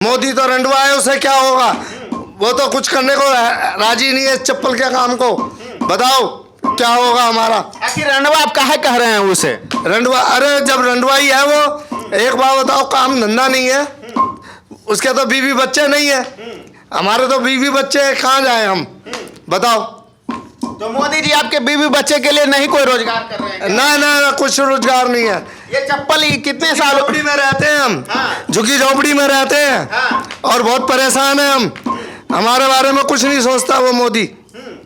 मोदी तो रंडवा है, उसे क्या होगा? वो तो कुछ करने को राजी नहीं है चप्पल के काम को। बताओ क्या होगा हमारा? आखिर रंडवा आप काहे कह रहे हैं उसे? रंडवा, अरे जब रंडवा ही है वो, एक बार बताओ, काम धंधा नहीं है उसके, तो बीवी बच्चे नहीं है। हमारे तो बीवी बच्चे हैं, कहाँ जाए हम? बताओ। तो मोदी जी आपके बीवी बच्चे के लिए नहीं कोई रोजगार कर रहे हैं? ना ना ना, कुछ रोजगार नहीं है। ये चप्पल ही कितने साल झोपड़ी में रहते हैं हम। हाँ। झुग्गी झोपड़ी में रहते हैं। हाँ। और बहुत परेशान है हम। हमारे बारे में कुछ नहीं सोचता वो मोदी,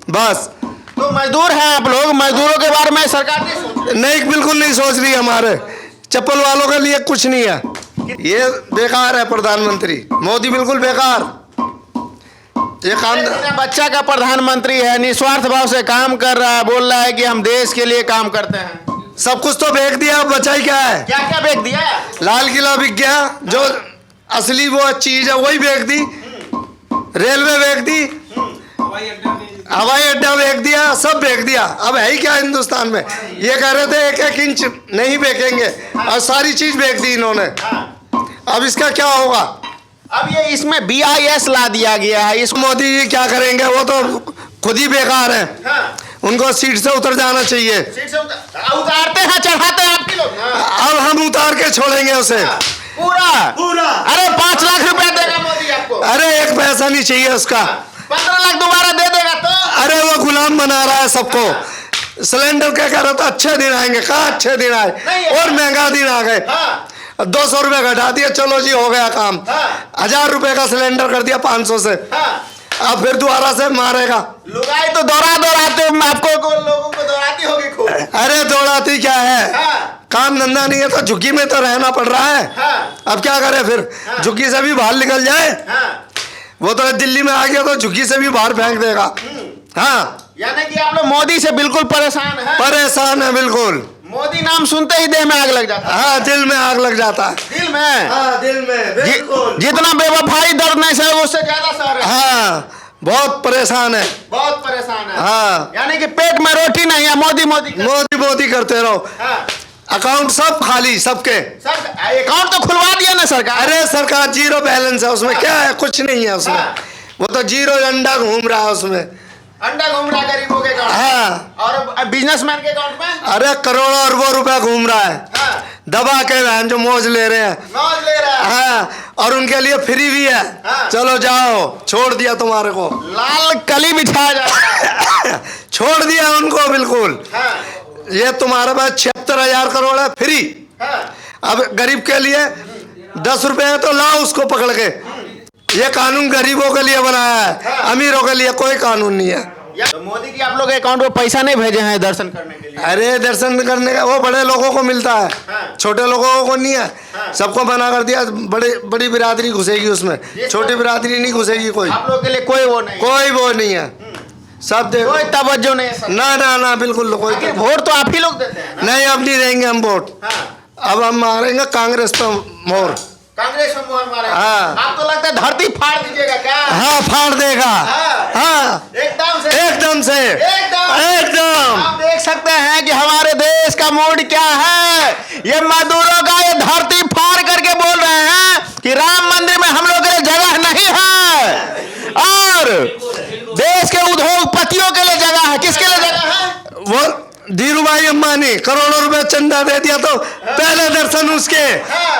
बस। तो मजदूर हैं आप लोग, मजदूरों के बारे में सरकार नहीं सोच रही? नहीं, बिल्कुल नहीं सोच रही। हमारे चप्पल वालों के लिए कुछ नहीं है। ये बेकार है प्रधानमंत्री मोदी, बिल्कुल बेकार। ये काम मेरा बच्चा का प्रधानमंत्री है, निस्वार्थ भाव से काम कर रहा है, बोल रहा है कि हम देश के लिए काम करते हैं। सब कुछ तो बेच दिया, बचा ही क्या है? क्या क्या बेच दिया? लाल किला बिक गया, जो असली वो चीज है वही बेच दी। रेलवे बेच दी, हवाई अड्डा बेच दिया, सब बेच दिया। अब है ही क्या हिंदुस्तान में? ये कह रहे थे 1-1 इंच नहीं बेचेंगे, और सारी चीज बेच दी इन्होंने। अब इसका क्या होगा? अब ये इसमें BIS ला दिया गया है। इस मोदी जी क्या करेंगे? वो तो खुद ही बेकार है। हाँ। उनको सीट से उतर जाना चाहिए। सीट से उतारते हैं, चढ़ाते हैं आपके लोग ना। अब हम उतार के छोड़ेंगे उसे पूरा पूरा। अरे 5 लाख रुपया देगा मोदी आपको। अरे एक पैसा नहीं चाहिए उसका। 15 लाख दोबारा दे देगा तो? अरे वो गुलाम बना रहा है सबको। सिलेंडर क्या कह रहा था? अच्छे दिन आएंगे। कहाँ अच्छे दिन आए? और महंगा दिन आ गए। 200 रुपये घटा दिया, चलो जी हो गया काम। 1000 रुपये का सिलेंडर कर दिया 500 से। अब फिर दोबारा से मारेगा। लुगाई तो दौड़ाते आपको लोगों को दौड़ाती होगी खूब। अरे दौड़ाती क्या है? काम धंधा नहीं है तो झुग्गी में तो रहना पड़ रहा है। अब क्या करे फिर? झुग्गी से भी बाहर निकल जाए। वो तो दिल्ली में आ गया तो झुग्गी से भी बाहर फेंक देगा। हाँ, यानी कि आप लोग मोदी से बिल्कुल परेशान हैं? परेशान है बिल्कुल। मोदी नाम सुनते ही देह में आग लग जाता है। हाँ, दिल में आग लग जाता है। दिल में? हाँ, दिल में बिल्कुल। जितना बेवफाई दर्द नहीं सहे उससे ज्यादा सह रहे हैं। हाँ, बहुत परेशान है। बहुत परेशान है। हाँ, यानी कि पेट में रोटी नहीं है, मोदी मोदी मोदी करते रहो। हाँ। अकाउंट सब खाली सबके। सर अकाउंट तो खुलवा दिया ना सरकार। अरे सरकार जीरो बैलेंस है उसमें। क्या है? कुछ नहीं है उसमें। वो तो जीरो अंडा घूम रहा है उसमें। अंडा घूम रहा गरीबों के अकाउंट। हाँ। और बिजनेसमैन के अकाउंट में? अरे करोड़ों अरबों रुपया घूम रहा है। हाँ। दबा के बहन जो मौज ले रहे हैं। मौज ले रहा है। हाँ, और उनके लिए फ्री भी है। हाँ। चलो जाओ, छोड़ दिया तुम्हारे को। लाल कली बिछाया जाता है। छोड़ दिया उनको बिल्कुल। हाँ। ये तुम्हारे पास 76,000 करोड़ है फ्री। हाँ। अब गरीब के लिए 10 रुपए है तो लाओ उसको पकड़ के। ये कानून गरीबों के लिए बनाया है, अमीरों के लिए कोई कानून नहीं है। तो मोदी जी आप लोग के अकाउंट में पैसा नहीं भेजे हैं दर्शन करने के लिए? अरे दर्शन करने का वो बड़े लोगों को मिलता है। हाँ। छोटे लोगों को नहीं है। सबको मना कर दिया। बड़ी बिरादरी घुसेगी उसमें, छोटी बिरादरी नहीं घुसेगी कोई। आप लोग के लिए कोई वो नहीं? कोई वो नहीं है। सब देखो, कोई तवज्जो नहीं है। ना ना ना, बिल्कुल कोई। वोट तो आप ही लोग देते हैं ना? नहीं, अब नहीं देंगे हम वोट। अब हम मारेंगे कांग्रेस पे मोहर। कांग्रेस में मोहर मारेंगे। हाँ। आप तो लगता है धरती फाड़ दीजिएगा क्या? हाँ, फाड़ देगा। हाँ, एकदम से एकदम से एकदम। आप देख सकते हैं कि हमारे देश का मूड क्या है। ये मजदूरों का ये धरती फाड़ करके बोल रहे हैं कि राम मंदिर में हम लोग के लिए जगह नहीं है, और देश के उद्योगपतियों के लिए जगह है। किसके लिए जगह है? वो धीरूभाई अंबानी करोड़ों रुपए चंदा दे दिया तो पहले दर्शन उसके।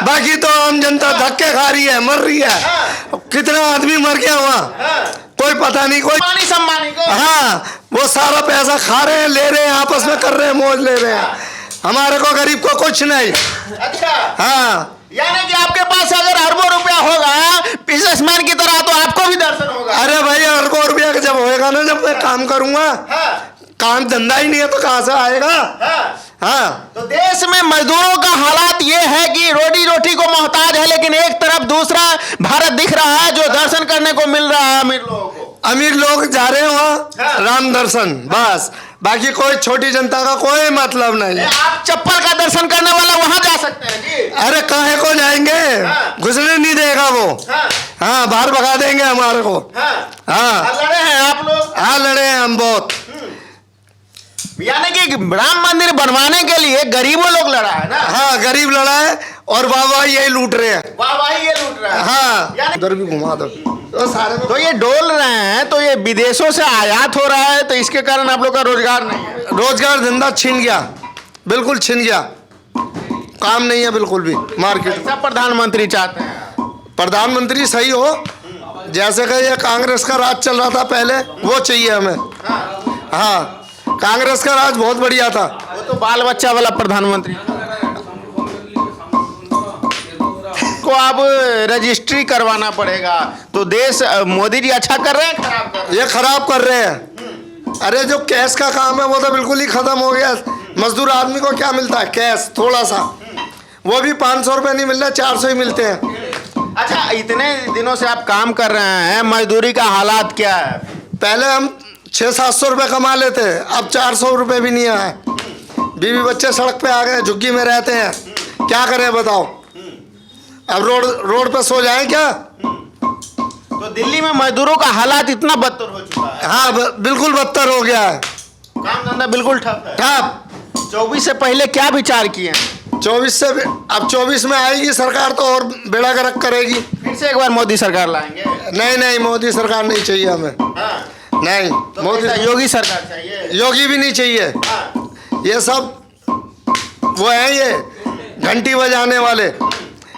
बाकी तो आम जनता धक्के खा रही है, मर रही है। कितना आदमी मर गया वहाँ, कोई पता नहीं। कोई पानी सम्मानी को? हाँ, वो सारा पैसा खा रहे हैं, ले रहे हैं, आपस में कर रहे हैं, मौज ले रहे हैं। हमारे को गरीब को कुछ नहीं। अच्छा। हाँ, यानी कि आपके पास अगर अरबों रुपया होगा बिजनेसमैन की तरह, तो आपको भी दर्शन होगा। अरे भाई, अरबों रुपया जब होएगा ना, जब मैं काम करूंगा। काम धंधा ही नहीं है तो कहाँ से आएगा? हाँ। तो देश में मजदूरों का हालात ये है कि रोटी रोटी को मोहताज है, लेकिन एक तरफ दूसरा भारत दिख रहा है जो दर्शन करने को मिल रहा है अमीर लोगों को। अमीर लोग जा रहे हैं वहाँ राम दर्शन, बस। बाकी कोई छोटी जनता का कोई मतलब नहीं है। आप चप्पल का दर्शन करने वाला वहां जा सकते हैं जी। अरे काहे को जाएंगे? घुसने नहीं देगा वो। हाँ, बाहर भगा देंगे हमारे को। हाँ, लड़े हैं आप लोग? हाँ, लड़े हैं हम बहुत। यानी कि राम मंदिर बनवाने के लिए गरीबों लोग लड़ा है ना। हाँ, गरीब लड़ा है और वाह यही लूट रहे हैं। वाह ये लूट रहा है। हाँ, यानी उधर भी घुमा दो तो सारे में। तो ये डोल रहे हैं, तो ये विदेशों से आयात हो रहा है, तो इसके कारण आप लोग का रोजगार नहीं है। रोजगार धंधा छिन गया, बिल्कुल छिन गया, काम नहीं है बिल्कुल भी मार्केट में। ऐसा प्रधानमंत्री चाहते हैं। प्रधानमंत्री सही हो, जैसे कि ये कांग्रेस का राज चल रहा था पहले, वो चाहिए हमें। हाँ, कांग्रेस का राज बहुत बढ़िया था। वो तो बाल बच्चा वाला प्रधानमंत्री को अब रजिस्ट्री करवाना पड़ेगा। तो देश मोदी जी अच्छा कर रहे हैं, खराब कर रहे ये खराब कर रहे हैं। अरे जो कैश का काम है वो तो बिल्कुल ही खत्म हो गया। मजदूर आदमी को क्या मिलता है? कैश थोड़ा सा, वो भी 500 रुपये नहीं मिल रहा, 400 ही मिलते हैं। हैं। अच्छा, इतने दिनों से आप काम कर रहे हैं, मजदूरी का हालात क्या है? पहले हम 600-700 रुपये कमा लेते, अब 400 रुपये भी नहीं आए। बीवी बच्चे सड़क पे आ गए, झुग्गी में रहते हैं, क्या करें बताओ? अब रोड पे सो जाएं क्या? तो दिल्ली में मजदूरों का हालात इतना बदतर हो चुका है। हाँ, बिल्कुल बदतर हो गया है, काम धंधा बिल्कुल ठप है। ठप। 24 से पहले क्या विचार किए हैं? 24 से अब 24 में आएगी सरकार तो और बेड़ा गर्क करेगी। फिर से एक बार मोदी सरकार लाएंगे? नहीं, मोदी सरकार नहीं चाहिए हमें। हाँ। नहीं, तो मोदी योगी सरकार चाहिए। योगी भी नहीं चाहिए। हाँ। ये सब वो है, ये घंटी बजाने वाले।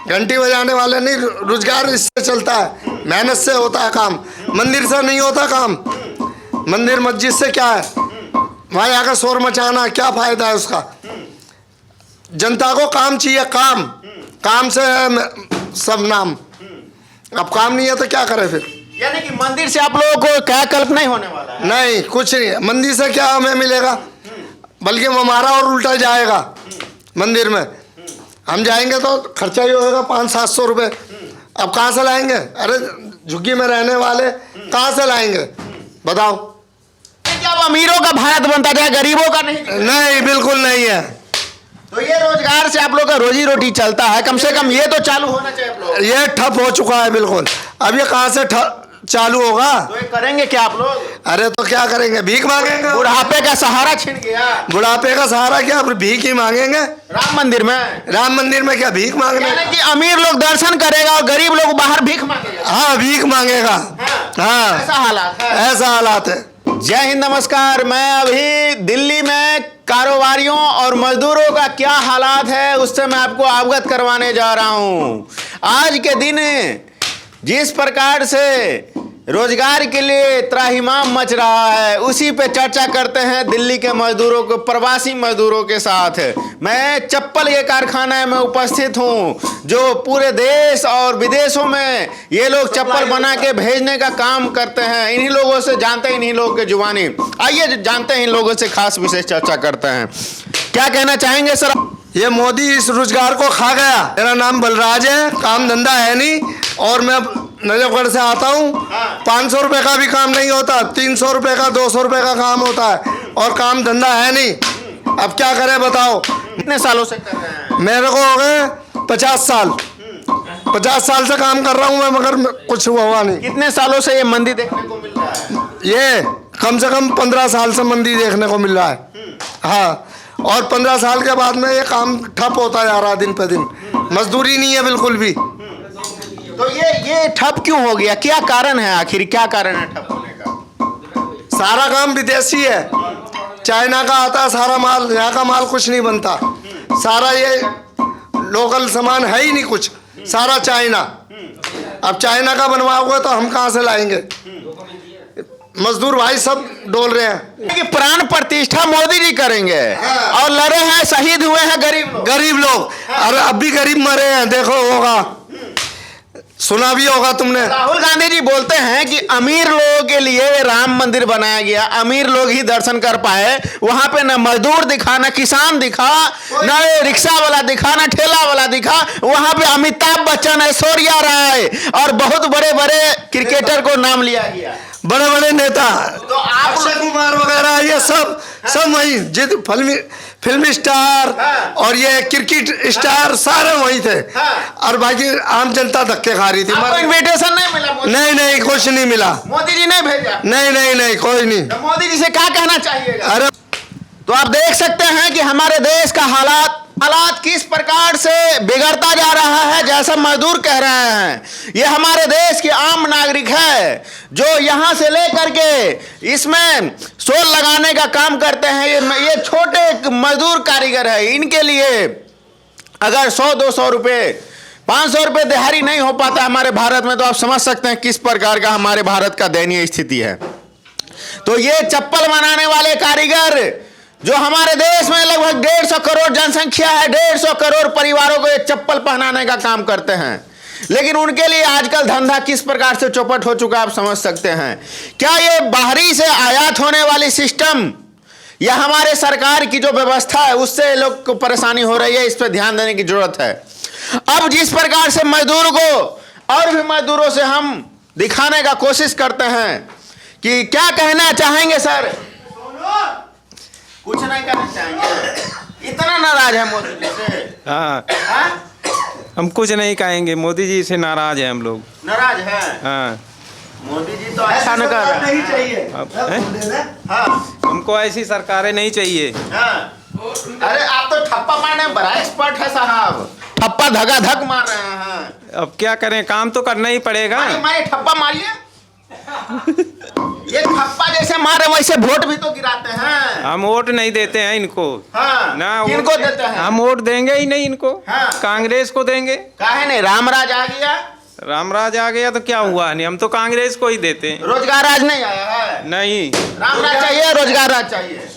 घंटी बजाने वाले नहीं, रोजगार इससे चलता है, मेहनत से होता है काम। मंदिर से नहीं होता काम। मंदिर मस्जिद से क्या है? वहाँ जाकर शोर मचाना, क्या फायदा है उसका? जनता को काम चाहिए, काम से सब नाम। अब काम नहीं है तो क्या करे फिर? यानी कि मंदिर से आप लोगों को क्या कल्प नहीं होने वाला है? नहीं, कुछ नहीं। मंदिर से क्या हमें मिलेगा? बल्कि हमारा और उल्टा जाएगा। मंदिर में हम जाएंगे तो खर्चा ही होगा 500-700 रुपये। अब कहाँ से लाएंगे? अरे झुग्गी में रहने वाले कहाँ से लाएंगे बताओ? क्या अब अमीरों का भारत बनता जाए, गरीबों का नहीं? नहीं, बिल्कुल नहीं है। तो ये रोजगार से आप लोग का रोजी रोटी चलता है, कम से कम ये तो चालू होना चाहिए आप लोग। ये ठप हो चुका है बिल्कुल। अब ये कहाँ से चालू होगा? तो ये करेंगे क्या आप लोग? अरे तो क्या करेंगे? भीख मांगेंगे। बुढ़ापे का सहारा छिन गया। बुढ़ापे का सहारा क्या? भीख ही मांगेंगे। राम मंदिर में? राम मंदिर में क्या भीख मांगने? यानी कि अमीर लोग दर्शन करेगा और गरीब लोग बाहर भीख मांगेगा। हाँ, भीख मांगेगा। हाँ, ऐसा हालात है। ऐसा हालात है। जय हिंद, नमस्कार। मैं अभी दिल्ली में कारोबारियों और मजदूरों का क्या हालात है उससे मैं आपको अवगत करवाने जा रहा हूं। आज के दिन जिस प्रकार से रोजगार के लिए त्राहिमाम मच रहा है, उसी पे चर्चा करते हैं दिल्ली के मजदूरों को, प्रवासी मजदूरों के साथ। मैं चप्पल के कारखाने में उपस्थित हूं, जो पूरे देश और विदेशों में ये लोग चप्पल बना के भेजने का काम करते हैं। इन्हीं लोगों से जानते हैं, इन्हीं लोगों के जुबानी। आइए जानते हैं इन लोगों से, खास विशेष चर्चा करते हैं। क्या कहना चाहेंगे सर? ये मोदी इस रोजगार को खा गया। मेरा नाम बलराज है, काम धंधा है नहीं, और मैं नजफगढ़ से आता हूँ। 500 रुपये का भी काम नहीं होता, 300 रुपये का, 200 रुपये का काम होता है, और काम धंधा है नहीं। अब क्या करें बताओ? कितने सालों से कर रहे हैं? मेरे को हो गए 50 साल। 50 साल से काम कर रहा हूँ मैं, मगर कुछ हुआ नहीं। कितने सालों से ये मंदी देखने को मिल रहा है? ये कम से कम 15 साल से मंदी देखने को मिल रहा है। हाँ, और 15 साल के बाद में ये काम ठप होता जा रहा है दिन पे दिन। मजदूरी नहीं है बिल्कुल भी। तो ये ठप क्यों हो गया? क्या कारण है आखिर? क्या कारण है ठप होने का? सारा काम विदेशी है, चाइना का आता है सारा माल, यहाँ का माल कुछ नहीं बनता। सारा ये लोकल सामान है ही नहीं कुछ, सारा चाइना। अब चाइना का बनवाओगे तो हम कहाँ से लाएंगे? मजदूर भाई सब डोल रहे हैं कि प्राण प्रतिष्ठा मोदी जी करेंगे। और लड़े हैं, शहीद हुए हैं गरीब लोग। अरे अब भी गरीब मरे हैं, देखो होगा, सुना भी होगा तुमने। राहुल गांधी जी बोलते हैं कि अमीर लोगों के लिए राम मंदिर बनाया गया, अमीर लोग ही दर्शन कर पाए। वहां पे न मजदूर दिखा, न किसान दिखा, न रिक्शा वाला दिखा, न ठेला वाला दिखा। वहां पे अमिताभ बच्चन, ऐश्वर्या राय और बहुत बड़े बड़े क्रिकेटर को नाम लिया गया, बड़े बड़े नेता। तो आप अक्षय कुमार वगैरह ये सब वही, जित फिल्मी स्टार और ये क्रिकेट स्टार सारे वही थे। और बाकी आम जनता धक्के खा रही थी। इन्विटेशन नहीं मिला? नहीं, कुछ नहीं मिला। मोदी जी ने भेजा? नहीं, कोई नहीं। तो मोदी जी से क्या कहना चाहिएगा? अरे तो आप देख सकते हैं कि हमारे देश का हालात किस प्रकार से बिगड़ता जा रहा है। जैसा मजदूर कह रहे हैं, ये हमारे देश के आम नागरिक है जो यहां से लेकर के इसमें सोल लगाने का काम करते हैं। ये छोटे मजदूर कारीगर है, इनके लिए अगर 100-200 रुपये 500 रुपये दिहाड़ी नहीं हो पाता हमारे भारत में, तो आप समझ सकते हैं किस प्रकार का हमारे भारत का दयनीय स्थिति है। तो ये चप्पल बनाने वाले कारीगर जो हमारे देश में लगभग 150 करोड़ जनसंख्या है, 150 करोड़ परिवारों को ये चप्पल पहनाने का काम करते हैं, लेकिन उनके लिए आजकल धंधा किस प्रकार से चौपट हो चुका आप समझ सकते हैं। क्या ये बाहरी से आयात होने वाली सिस्टम या हमारे सरकार की जो व्यवस्था है उससे लोग को परेशानी हो रही है? इस पर ध्यान देने की जरूरत है। अब जिस प्रकार से मजदूर को और भी मजदूरों से हम दिखाने का कोशिश करते हैं कि क्या कहना चाहेंगे सर? कुछ नहीं कहना चाहेंगे, इतना नाराज है मोदी जी से। हाँ, हम कुछ नहीं कहेंगे, मोदी जी से नाराज है हम लोग। नाराज है? हाँ, मोदी जी तो अच्छा न कर रहे हैं। चाहिए। हाँ, हमको ऐसी सरकारें नहीं चाहिए। हाँ। अरे आप तो ठप्पा मारने में बड़ा एक्सपर्ट है साहब, ठप्पा धगा धक मार रहे हैं। अब क्या करें, काम तो करना ही पड़ेगा। मारिए ठप्पा मारिए। ये ठप्पा जैसे मारे वैसे वोट भी तो गिराते हैं। हम वोट नहीं देते हैं इनको। हाँ, ना किनको देते हैं? हम वोट देंगे ही नहीं इनको। हाँ। कांग्रेस को देंगे। काहे नहीं, रामराज आ गया। रामराज आ गया तो क्या हुआ, नहीं हम तो कांग्रेस को ही देते हैं। रोजगार राज नहीं आया है? नहीं, रामराज चाहिए, रोजगार राज चाहिए।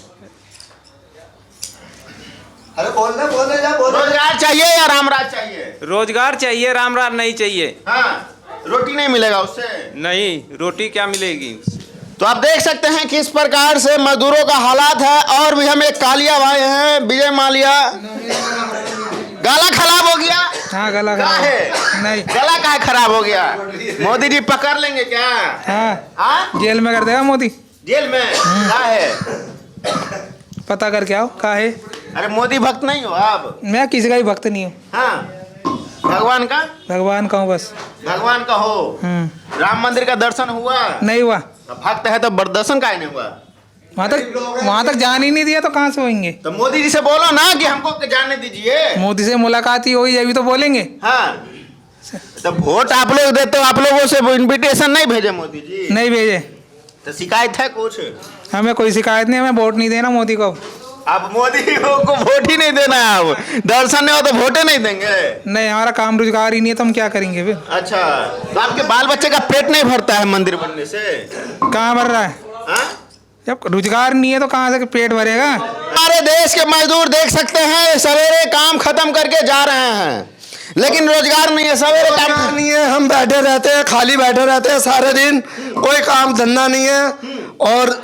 अरे बोलने जा बोल। रोजगार चाहिए या रामराज चाहिए? रोजगार चाहिए, रामराज नहीं चाहिए। हाँ, रोटी नहीं मिलेगा उससे। नहीं, रोटी क्या मिलेगी। तो आप देख सकते हैं किस प्रकार से मजदूरों का हालात है। और भी हम एक कालिया भाई हैं, विजय माल्या। गला खराब हो गया? हाँ, गला क्या खराब है? नहीं, गला काहे खराब हो गया? मोदी जी पकड़ लेंगे क्या? हाँ, हाँ? जेल में कर देगा मोदी। जेल में? क्या है? पता करके आओ का है। अरे मोदी भक्त नहीं हो आप? मैं किसी का ही भक्त नहीं हूँ, हाँ, भगवान का? भगवान का हूँ बस। भगवान का हो। राम मंदिर का दर्शन हुआ? नहीं हुआ। भक्त है तो दर्शन काहे नहीं हुआ? वहाँ तक जान ही नहीं दिया तो कहाँ से होंगे। तो मोदी जी से बोलो ना कि हमको जाने दीजिए। मोदी से मुलाकात ही होगी अभी तो बोलेंगे। हाँ, तो वोट आप लोग देते हो, आप लोगों से इनविटेशन नहीं भेजे मोदी जी? नहीं भेजे। तो शिकायत है कुछ? हमें कोई शिकायत नहीं, हमें वोट नहीं देना मोदी को। आप मोदी को वोट ही नहीं देना है, आप दर्शन नहीं हो तो वोटे नहीं देंगे? नहीं, हमारा काम रोजगार ही नहीं है तो हम क्या करेंगे फिर। अच्छा, तो आपके बाल बच्चे का पेट नहीं भरता है मंदिर बनने से? कहाँ भर रहा है? हाँ? जब रोजगार नहीं है तो कहाँ से पेट भरेगा। हमारे देश के मजदूर देख सकते हैं सवेरे काम खत्म करके जा रहे हैं, लेकिन रोजगार नहीं है। सवेरे काम नहीं है, हम बैठे रहते हैं, खाली बैठे रहते हैं सारे दिन, कोई काम धंधा नहीं है। और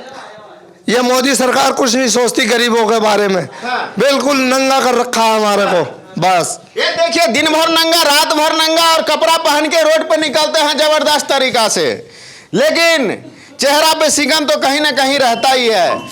ये मोदी सरकार कुछ नहीं सोचती गरीबों के बारे में। हाँ। बिल्कुल नंगा कर रखा है हमारे को बस। ये देखिए, दिन भर नंगा, रात भर नंगा, और कपड़ा पहन के रोड पर निकलते हैं जबरदस्त तरीका से, लेकिन चेहरा पे सिकन तो कहीं ना कहीं रहता ही है।